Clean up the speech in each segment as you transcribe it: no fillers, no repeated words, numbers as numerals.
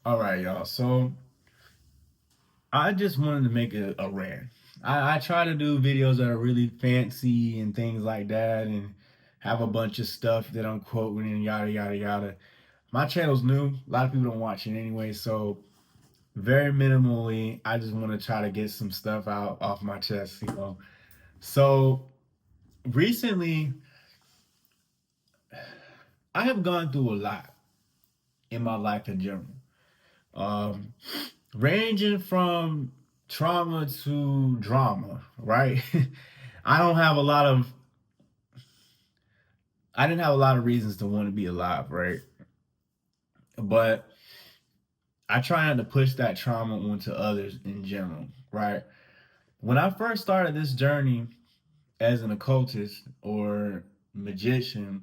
All right, y'all. So I just wanted to make a rant. I try to do videos that are really fancy and things like that, and have a bunch of stuff that I'm quoting and yada yada yada. My channel's new. A lot of people don't watch it anyway, so very minimally. I just want to try to get some stuff out off my chest. So recently, I have gone through a lot in my life in general. Um, Ranging from trauma to drama, right? I don't have a lot of I didn't have a lot of reasons to want to be alive, right? But I try not to push that trauma onto others in general, right? When I first started this journey as an occultist or magician,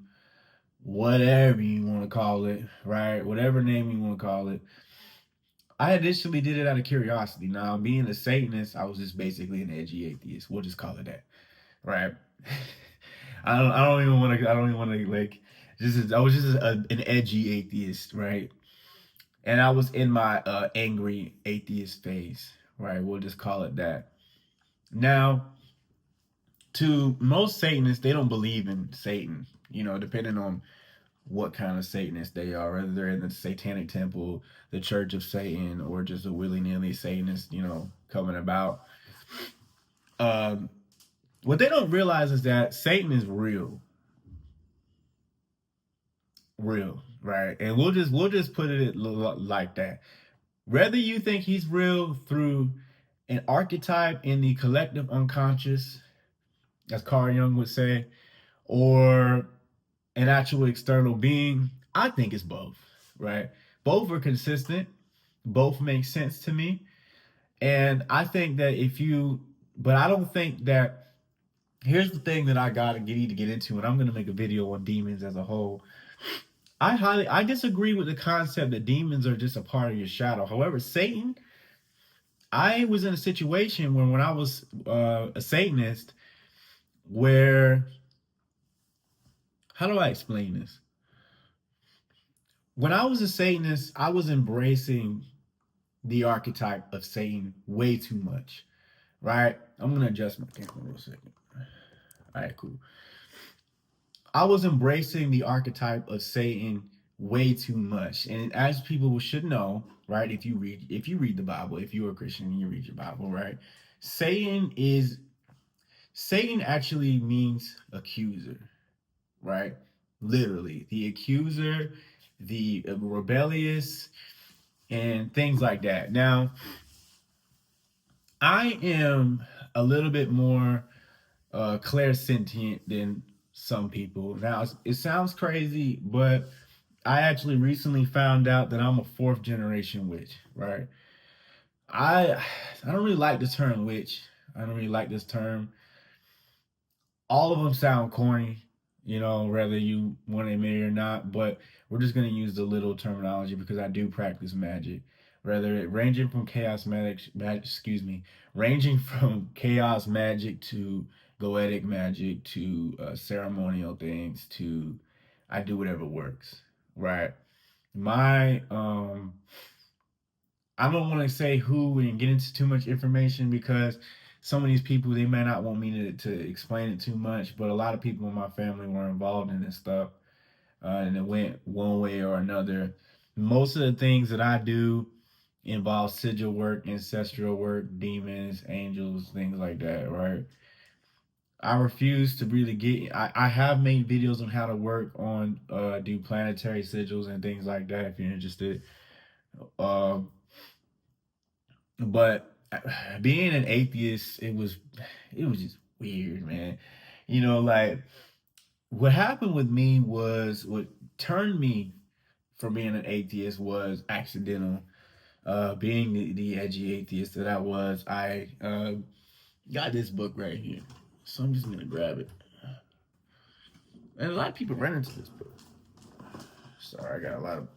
whatever you want to call it, right? Whatever name you want to call it, I initially did it out of curiosity. Now, being a Satanist, I was just basically an edgy atheist. We'll just call it that, right? I don't even want to. I don't even want to like. I was just an edgy atheist, right? And I was in my angry atheist phase, right? We'll just call it that. Now, to most Satanists, they don't believe in Satan. Depending on what kind of Satanist they are, whether they're in the Satanic Temple, the Church of Satan, or just a willy nilly Satanist, coming about. Um, what they don't realize is that Satan is real, real, right? And we'll just put it like that. Whether you think he's real through an archetype in the collective unconscious, as Carl Jung would say, or an actual external being, I think it's both, right? Both are consistent, both make sense to me. And I think that but I don't think that, here's the thing that need to get into, and I'm going to make a video on demons as a whole. I disagree with the concept that demons are just a part of your shadow. However, Satan, I was in a situation where when I was a Satanist, where, how do I explain this? When I was a Satanist, I was embracing the archetype of Satan way too much, right? I'm gonna adjust my camera real second. All right, cool. I was embracing the archetype of Satan way too much, and as people should know, right? If you read the Bible, if you're a Christian and you read your Bible, right? Satan is Satan actually means accuser, right? Literally, the accuser, the rebellious, and things like that. Now, I am a little bit more clairsentient than some people. Now, it sounds crazy, but I actually recently found out that I'm a fourth generation witch, right? I I don't really like the term witch. I don't really like this term. All of them sound corny, whether you want to admit it or not, but we're just going to use the little terminology because I do practice magic. Rather it ranging from ranging from chaos magic to goetic magic to ceremonial things to I do whatever works, right? My I don't want to say who and get into too much information because some of these people they may not want me to explain it too much, but a lot of people in my family were involved in this stuff, and it went one way or another. Most of the things that I do involve sigil work, ancestral work, demons, angels, things like that, right? I refuse to really get. I have made videos on how to work on do planetary sigils and things like that if you're interested. Um, But being an atheist, it was just weird, man. Like what happened with me was what turned me from being an atheist was accidental. Being the edgy atheist that I was, I got this book right here, so I'm just gonna grab it. And a lot of people ran into this book. Sorry, I got a lot of.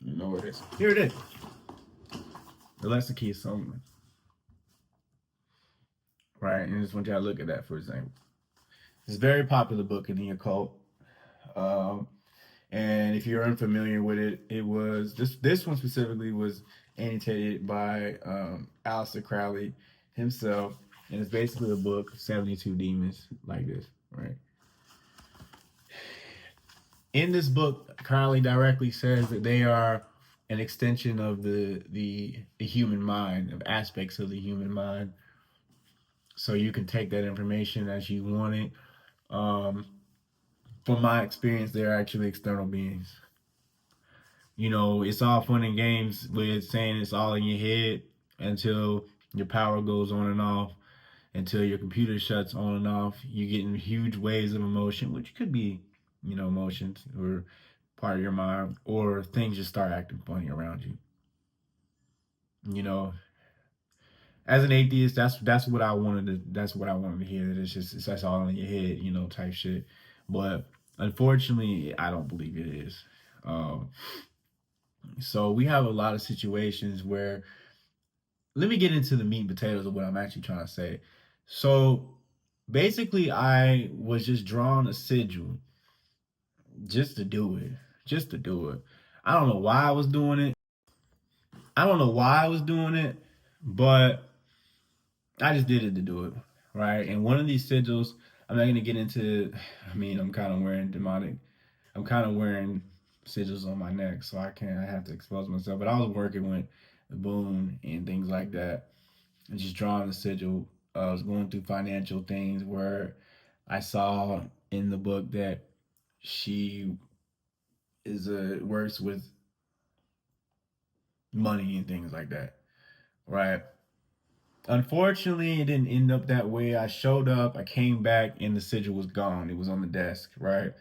You know where it is. Here it is. The Lesser Key of Solomon. Right, and I just want y'all to look at that for example. It's a very popular book in the occult. Um, And if you're unfamiliar with it, it was this one specifically was annotated by Aleister Crowley himself, and it's basically a book of 72 demons like this, right? In this book, Crowley directly says that they are an extension of the human mind, of aspects of the human mind. So you can take that information as you want it. Um, from my experience, they're actually external beings. You know, it's all fun and games with saying it's all in your head until your power goes on and off, until your computer shuts on and off. You get in huge waves of emotion, which could be, you know, emotions or part of your mind, or things just start acting funny around you. You know, as an atheist, that's what I wanted to hear. That that's all in your head, you know, type shit. But unfortunately, I don't believe it is. Um, so we have a lot of situations where, let me get into the meat and potatoes of what I'm actually trying to say. So basically, I was just drawing a sigil just to do it, just to do it. I don't know why I was doing it. I don't know why I was doing it, but I just did it to do it, right? And one of these sigils, I'm not gonna get into. I mean, I'm kind of wearing demonic. I'm kind of wearing sigils on my neck, so I can't. I have to expose myself. But I was working with the boon and things like that, and just drawing the sigil. I was going through financial things where I saw in the book that she is works with money and things like that, right? Unfortunately, it didn't end up that way. I showed up, I came back, and the sigil was gone. It was on the desk, right?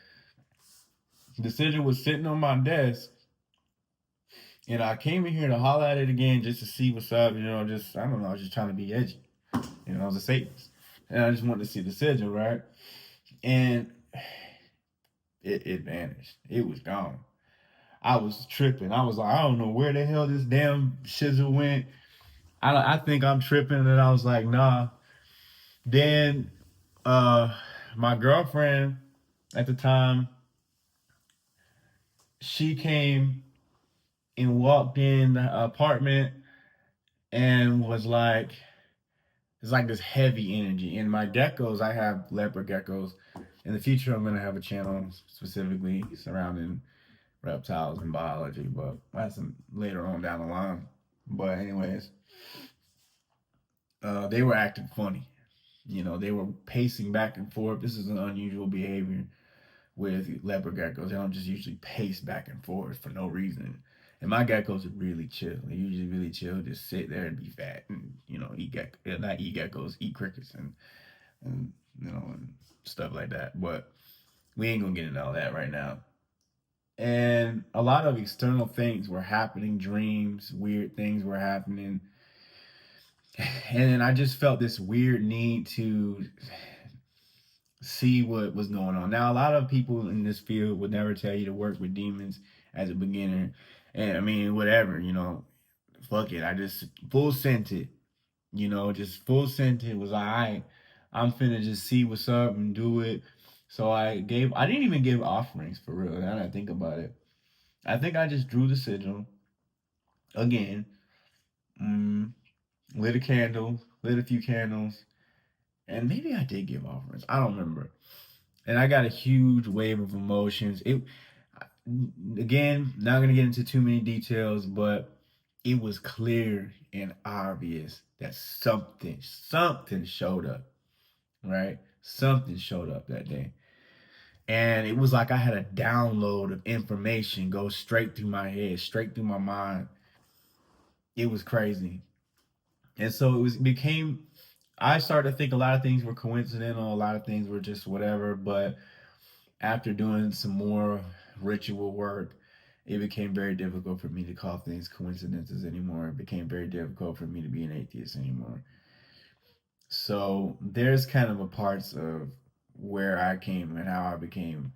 The sigil was sitting on my desk, and I came in here to holler at it again just to see what's up. You know, just I don't know, I was just trying to be edgy. You know, I was a Satanist, and I just wanted to see the sigil, right? And it vanished. It was gone. I was tripping. I was like, I don't know where the hell this damn shizzle went. I think I'm tripping, and I was like, nah. Then uh my girlfriend at the time, she came and walked in the apartment and was like, it's like this heavy energy. And my geckos, I have leopard geckos. In the future, I'm gonna have a channel specifically surrounding reptiles and biology, but that's later on down the line. But anyways, they were acting funny. You know, they were pacing back and forth. This is an unusual behavior with leopard geckos. They don't just usually pace back and forth for no reason. And my geckos are really chill. They usually really chill, just sit there and be fat and, you know, not eat geckos, eat crickets and you know, and stuff like that. But we ain't gonna get into all that right now. And a lot of external things were happening, dreams, weird things were happening. And then I just felt this weird need to see what was going on. Now, a lot of people in this field would never tell you to work with demons as a beginner. And I mean, whatever, you know, fuck it. I just full sent it, you know, just full sent it. Was like, all right, I'm finna just see what's up and do it. So I didn't even give offerings for real. Now that I think about it, I think I just drew the sigil again, mm, lit a candle, lit a few candles, and maybe I did give offerings. I don't remember. And I got a huge wave of emotions. It again, not gonna get into too many details, but it was clear and obvious that something showed up, right? Something showed up that day. And it was like I had a download of information go straight through my head, straight through my mind. It was crazy. And so became I started to think a lot of things were coincidental, a lot of things were just whatever, but after doing some more ritual work, it became very difficult for me to call things coincidences anymore. It became very difficult for me to be an atheist anymore. So there's kind of a parts of where I came and how I became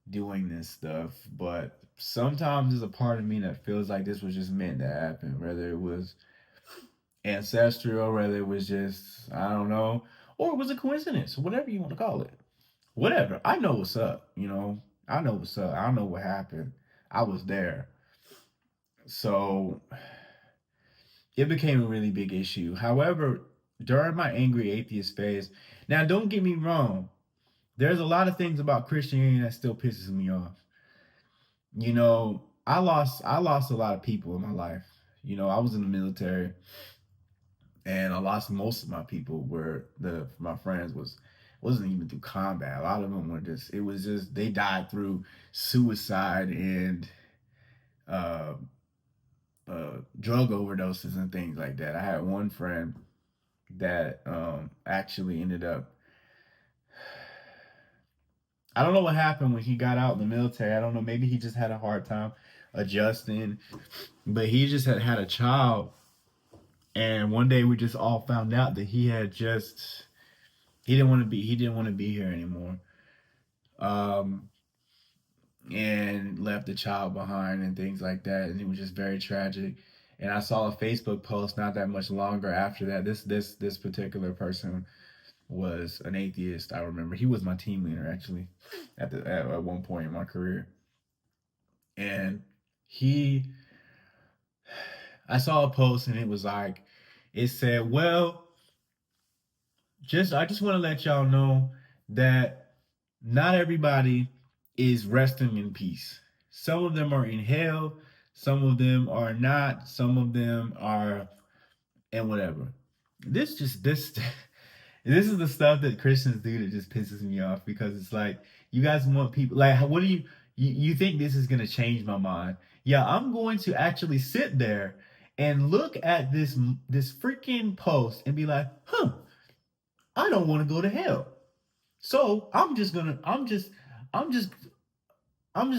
doing this stuff, but sometimes there's a part of me that feels like this was just meant to happen, whether it was ancestral, whether it was just, I don't know, or it was a coincidence, whatever you want to call it. Whatever. I know what's up, you know. I know what's up. I know what happened. I was there. So it became a really big issue. However, during my angry atheist phase, now don't get me wrong, there's a lot of things about Christianity that still pisses me off. You know, I lost a lot of people in my life. You know, I was in the military and I lost most of my people where the my friends wasn't even through combat. A lot of them were just it was just they died through suicide and uh, drug overdoses and things like that. I had one friend that actually ended up. I don't know what happened when he got out in the military. I don't know. Maybe he just had a hard time adjusting, but he just had a child, and one day we just all found out that he didn't want to be here anymore. Um, and left the child behind and things like that, and it was just very tragic. And I saw a Facebook post not that much longer after that. This particular person was an atheist. I remember he was my team leader actually at one point in my career, and he I saw a post and it was like it said, "Well, I just want to let y'all know that not everybody is resting in peace. Some of them are in hell, some of them are not, some of them are and whatever." This just this this is the stuff that Christians do that just pisses me off because it's like you guys want people like what do you think this is gonna change my mind? Yeah, I'm going to actually sit there and look at this freaking post and be like, huh, I don't want to go to hell. So I'm just I'm just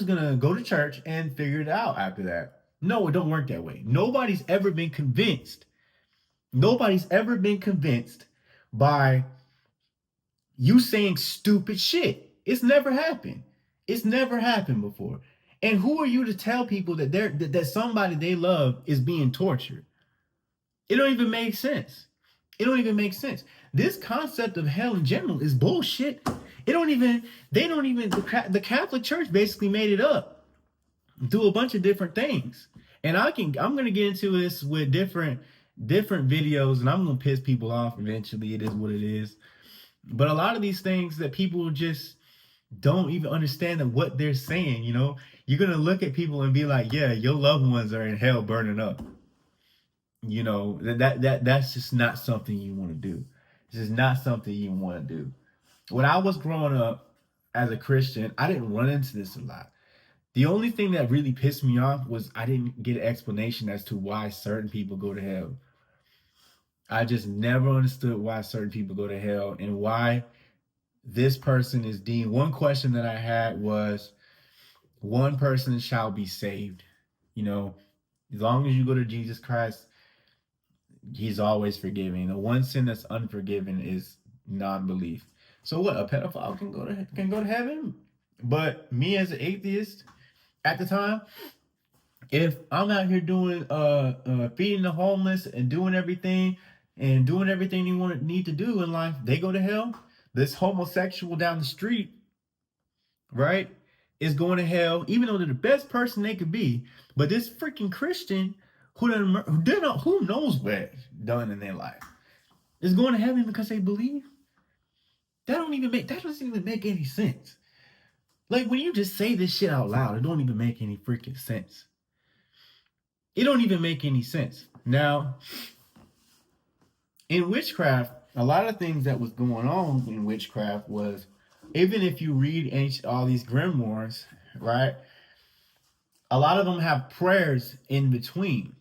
gonna go to church and figure it out after that. No, it don't work that way. Nobody's ever been convinced. Nobody's ever been convinced by you saying stupid shit. It's never happened. It's never happened before. And who are you to tell people that somebody they love is being tortured? It don't even make sense. It don't even make sense. This concept of hell in general is bullshit. It don't even they don't even the Catholic Church basically made it up through a bunch of different things. And I'm gonna get into this with different videos, and I'm gonna piss people off eventually. It is what it is. But a lot of these things that people just don't even understand that what they're saying, you know, you're gonna look at people and be like, yeah, your loved ones are in hell burning up. You know, that's just not something you want to do. It's just not something you want to do. When I was growing up as a Christian, I didn't run into this a lot. The only thing that really pissed me off was I didn't get an explanation as to why certain people go to hell. I just never understood why certain people go to hell and why this person is deemed. One question that I had was, one person shall be saved. You know, as long as you go to Jesus Christ, he's always forgiving. The one sin that's unforgiven is non-belief. So what? A pedophile can go to heaven, but me as an atheist at the time, if I'm out here doing feeding the homeless and doing everything you need to do in life, they go to hell. This homosexual down the street, right, is going to hell, even though they're the best person they could be. But this freaking Christian who knows what done in their life is going to heaven because they believe. That doesn't even make any sense. Like when you just say this shit out loud, it don't even make any freaking sense. It don't even make any sense. Now, in witchcraft, a lot of things that was going on in witchcraft was, even if you read all these grimoires, right? A lot of them have prayers in between,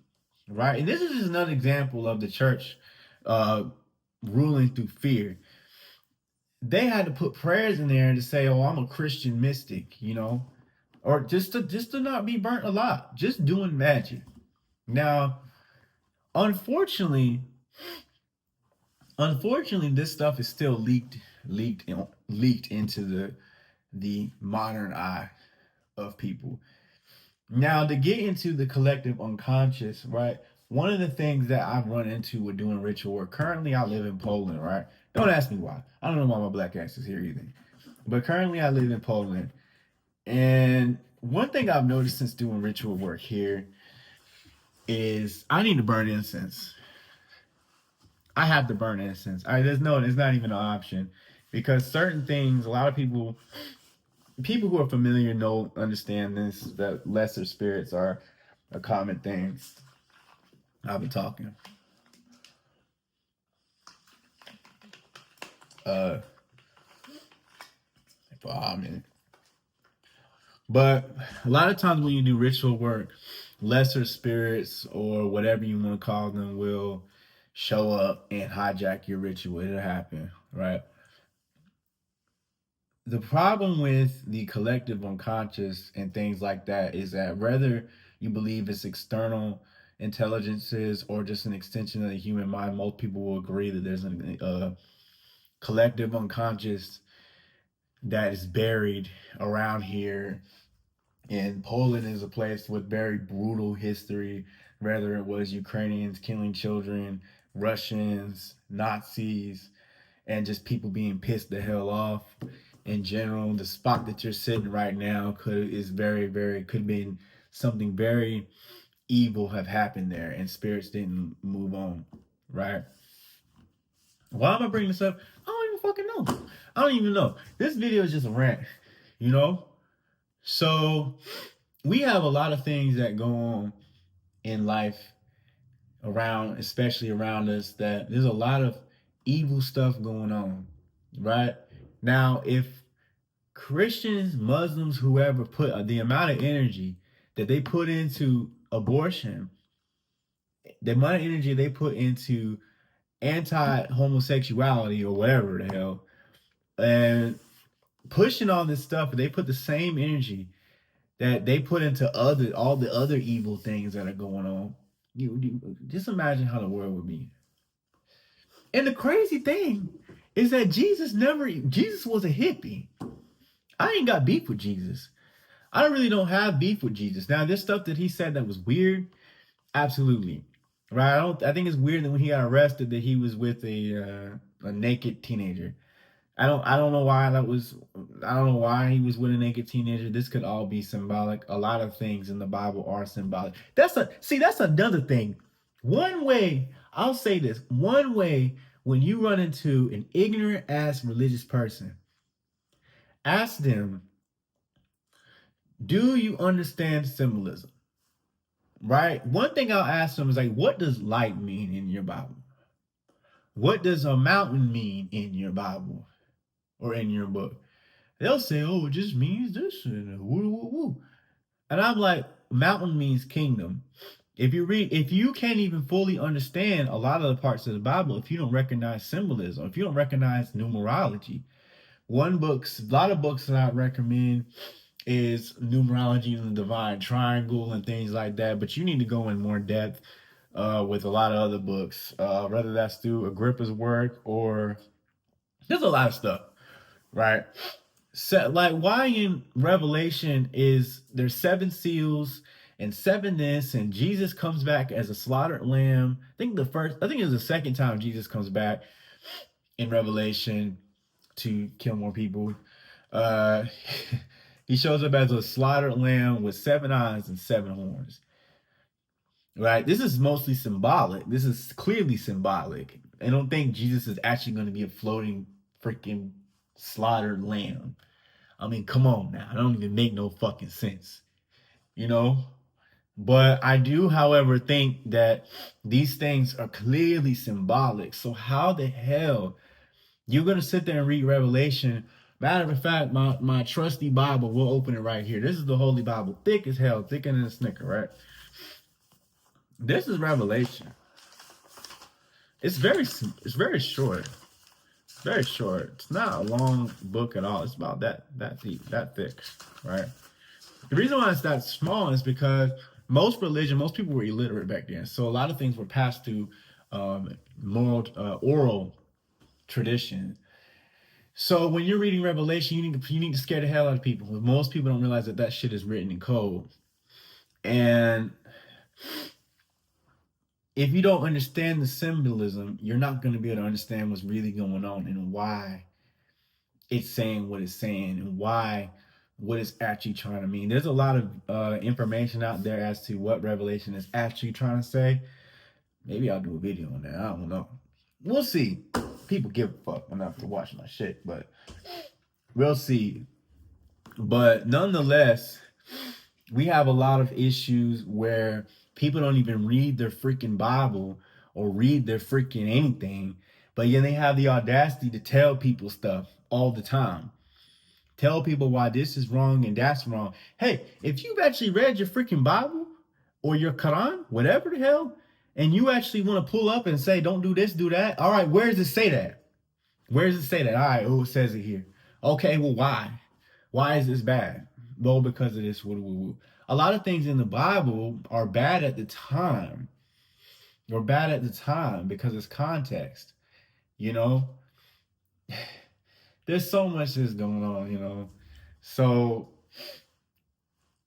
right? And this is just another example of the church uh, ruling through fear. They had to put prayers in there to say, "Oh, I'm a Christian mystic," you know, or just to not be burnt alive, just doing magic. Now, unfortunately, this stuff is still leaked into the modern eye of people. Now, to get into the collective unconscious, right? One of the things that I've run into with doing ritual work. Currently, I live in Poland, right? Don't ask me why. I don't know why my black ass is here either. But currently, I live in Poland, And one thing I've noticed since doing ritual work here is I need to burn incense. I have to burn incense. It's not even an option because certain things, a lot of people who are familiar understand this, that lesser spirits are a common thing. I've been talking. Uh, for a minute. But a lot of times when you do ritual work, lesser spirits or whatever you want to call them will show up and hijack your ritual. It'll happen, right? The problem with the collective unconscious and things like that is that whether you believe it's external intelligences or just an extension of the human mind, most people will agree that there's a collective unconscious that is buried around here. And Poland is a place with very brutal history, whether it was Ukrainians killing children, Russians, Nazis, and just people being pissed the hell off in general. The spot that you're sitting right now could be something very evil have happened there, and spirits didn't move on, right? Why am I bringing this up? I don't even fucking know. I don't even know. This video is just a rant, you know. So we have a lot of things that go on in life around, especially around us, that there's a lot of evil stuff going on, right? Now, if Christians, Muslims, whoever put the amount of energy that they put into abortion, the amount of energy they put into anti-homosexuality or whatever the hell, and pushing all this stuff, they put the same energy that they put into all the other evil things that are going on. You just imagine how the world would be. And the crazy thing is that Jesus was a hippie. I ain't got beef with Jesus. I really don't have beef with Jesus. Now, there's stuff that he said that was weird. Absolutely. Right? I think it's weird that when he got arrested that he was with a naked teenager. I don't know why that was. I don't know why he was with a naked teenager. This could all be symbolic. A lot of things in the Bible are symbolic. That's another thing. One way, I'll say this, one way when you run into an ignorant ass religious person, ask them, do you understand symbolism? Right? One thing I'll ask them is like, what does light mean in your Bible? What does a mountain mean in your Bible or in your book? They'll say, oh, it just means this and woo woo woo. And I'm like, mountain means kingdom. If you can't even fully understand a lot of the parts of the Bible, if you don't recognize symbolism, if you don't recognize numerology, a lot of books that I recommend is numerology and the divine triangle and things like that. But you need to go in more depth with a lot of other books, whether that's through Agrippa's work or there's a lot of stuff, right? Like why in Revelation is there's seven seals and seven this, and Jesus comes back as a slaughtered lamb. I think it's the second time Jesus comes back in Revelation to kill more people. Uh, he shows up as a slaughtered lamb with seven eyes and seven horns. Right? This is mostly symbolic. This is clearly symbolic. I don't think Jesus is actually going to be a floating freaking slaughtered lamb. I mean, come on now. It don't even make no fucking sense. You know? But I do, however, think that these things are clearly symbolic. So how the hell you're gonna sit there and read Revelation? Matter of fact, my trusty Bible, we'll open it right here. This is the Holy Bible, thick as hell, thicker than a Snicker, right? This is Revelation. It's very short. Very short. It's not a long book at all. It's about that deep, that thick, right? The reason why it's that small is because most people were illiterate back then. So a lot of things were passed through oral tradition. So when you're reading Revelation, you need to scare the hell out of people. Most people don't realize that shit is written in code. And if you don't understand the symbolism, you're not going to be able to understand what's really going on and why it's saying what it's saying and why what it's actually trying to mean. There's a lot of information out there as to what Revelation is actually trying to say. Maybe I'll do a video on that. I don't know. We'll see. People give a fuck enough to watch my shit, but we'll see. But nonetheless, we have a lot of issues where people don't even read their freaking Bible or read their freaking anything, but yet they have the audacity to tell people stuff all the time. Tell people why this is wrong and that's wrong. Hey, if you've actually read your freaking Bible or your Quran, whatever the hell, and you actually want to pull up and say, don't do this, do that, all right, where does it say that? Where does it say that? All right, oh, it says it here. Okay, well, why? Why is this bad? Well, because of this. A lot of things in the Bible are bad at the time. They're bad at the time because it's context. You know, there's so much that's going on. So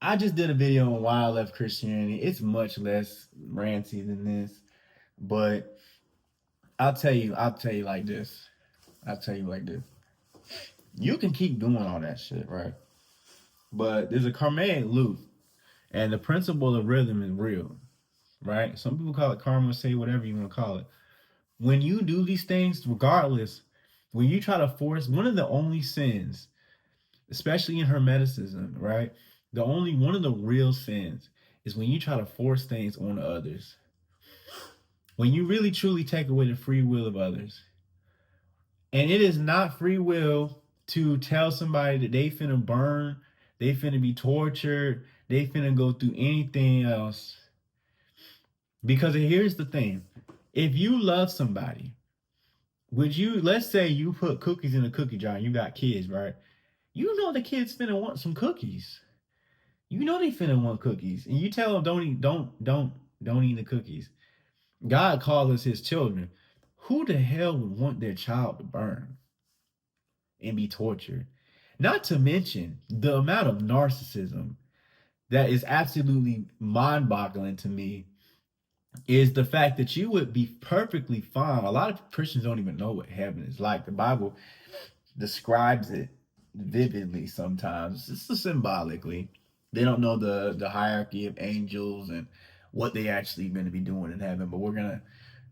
I just did a video on why I left Christianity. It's much less ranty than this, but I'll tell you like this. I'll tell you like this. You can keep doing all that shit, right? But there's a karmic loop, and the principle of rhythm is real, right? Some people call it karma, say whatever you want to call it. When you do these things, regardless, when you try to force one of the only sins, especially in Hermeticism, right? One of the real sins is when you try to force things on others. When you really truly take away the free will of others. And it is not free will to tell somebody that they finna burn, they finna be tortured, they finna go through anything else. Because here's the thing. If you love somebody, let's say you put cookies in a cookie jar and you got kids, right? You know the kids finna want some cookies. You know they finna want cookies. And you tell them don't eat the cookies. God calls us his children. Who the hell would want their child to burn and be tortured? Not to mention the amount of narcissism that is absolutely mind-boggling to me is the fact that you would be perfectly fine. A lot of Christians don't even know what heaven is like. The Bible describes it vividly sometimes, just symbolically. They don't know the hierarchy of angels and what they actually going to be doing in heaven. But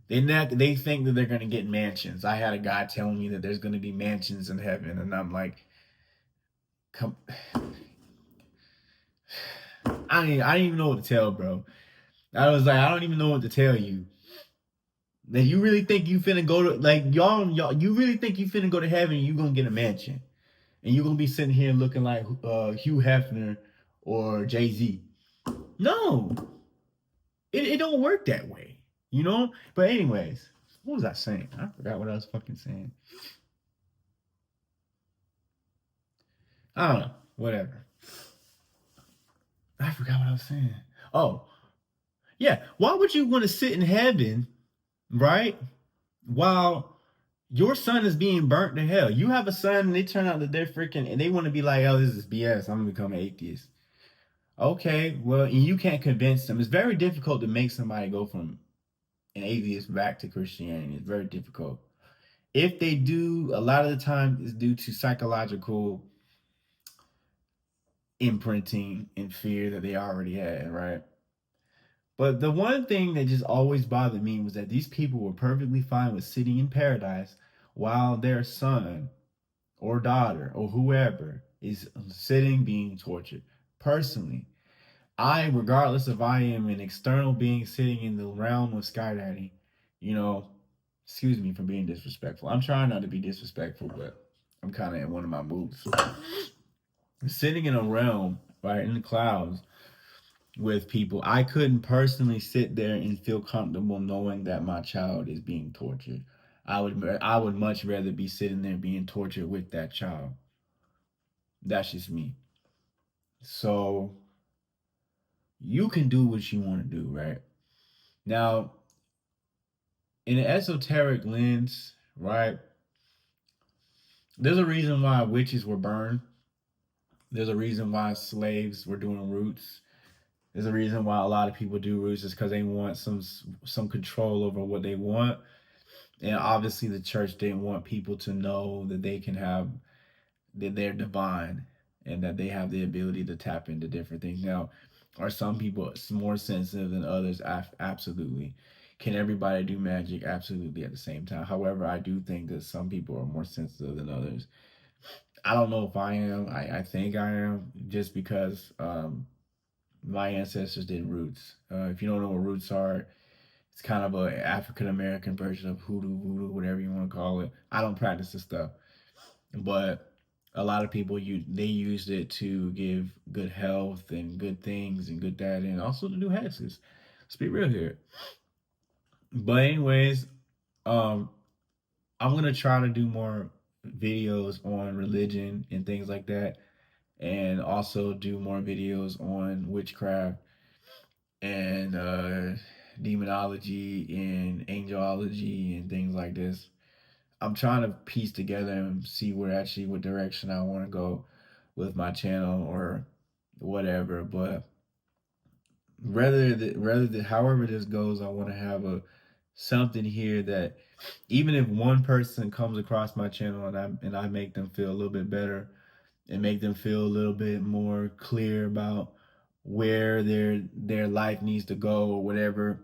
they think that they're gonna get mansions. I had a guy telling me that there's gonna be mansions in heaven, and I'm like, come. I didn't even know what to tell, bro. I was like, I don't even know what to tell you. That you really think you finna go to y'all? You really think you finna go to heaven and you gonna get a mansion, and you gonna be sitting here looking like Hugh Hefner or Jay-Z? No, it don't work that way, But anyways, what was I saying? I forgot what I was fucking saying. I don't know. Whatever. I forgot what I was saying. Oh, yeah. Why would you want to sit in heaven, right? While your son is being burnt to hell. You have a son and they turn out that they're freaking and they want to be like, oh, this is BS. I'm gonna become an atheist. Okay, well, and you can't convince them. It's very difficult to make somebody go from an atheist back to Christianity. It's very difficult. If they do, a lot of the time it's due to psychological imprinting and fear that they already had, right? But the one thing that just always bothered me was that these people were perfectly fine with sitting in paradise while their son or daughter or whoever is sitting being tortured. Personally, regardless if I am an external being sitting in the realm of Sky Daddy, excuse me for being disrespectful. I'm trying not to be disrespectful, but I'm kind of in one of my moods. Sitting in a realm, right, in the clouds, with people, I couldn't personally sit there and feel comfortable knowing that my child is being tortured. I would much rather be sitting there being tortured with that child. That's just me. So you can do what you want to do, right? Now, in an esoteric lens, right? There's a reason why witches were burned. There's a reason why slaves were doing roots. There's a reason why a lot of people do roots is because they want some control over what they want. And obviously the church didn't want people to know that they can have that they're divine and that they have the ability to tap into different things. Now, are some people more sensitive than others? Absolutely. Can everybody do magic? Absolutely at the same time. However, I do think that some people are more sensitive than others. I don't know if I am. I think I am, just because my ancestors did roots. If you don't know what roots are, it's kind of a African American version of hoodoo, voodoo, whatever you want to call it. I don't practice this stuff, but a lot of people they used it to give good health and good things and good that, and also to do hexes. Let's be real here. But anyways, um, I'm gonna try to do more videos on religion and things like that, and also do more videos on witchcraft and demonology and angelology and things like this. I'm trying to piece together and see what direction I want to go with my channel or whatever. But however this goes, I want to have a something here that even if one person comes across my channel and I make them feel a little bit better and make them feel a little bit more clear about where their life needs to go or whatever,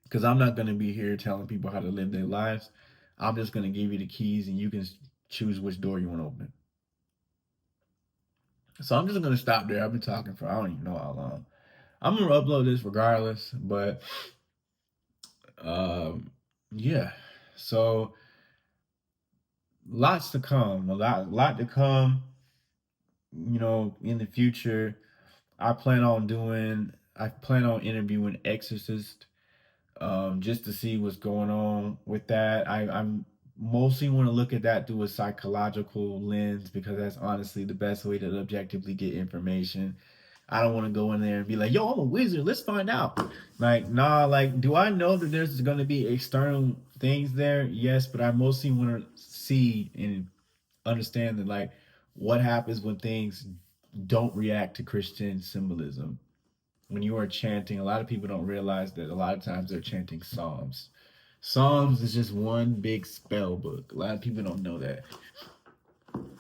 because I'm not going to be here telling people how to live their lives. I'm just going to give you the keys and you can choose which door you want to open. So I'm just going to stop there. I've been talking for I don't even know how long. I'm going to upload this regardless, but um, yeah. So lots to come. A lot to come. In the future, I plan on interviewing exorcists, just to see what's going on with that. I'm mostly want to look at that through a psychological lens, because that's honestly the best way to objectively get information. I don't want to go in there and be like, yo, I'm a wizard. Let's find out. Like, nah, like, do I know that there's going to be external things there? Yes, but I mostly want to see and understand that, like, what happens when things don't react to Christian symbolism. When you are chanting, a lot of people don't realize that a lot of times they're chanting Psalms. Psalms is just one big spell book. A lot of people don't know that.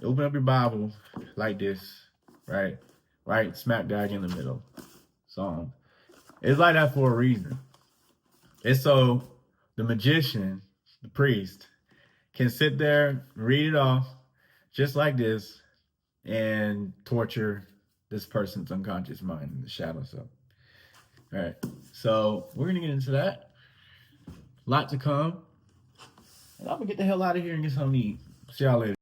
Open up your Bible like this, right? Right, smack dab in the middle. Psalm. It's like that for a reason. It's so the magician, the priest, can sit there, read it off, just like this, and torture this person's unconscious mind in the shadows of. All right, so we're gonna get into that. A lot to come. And I'm gonna get the hell out of here and get something to eat. See y'all later.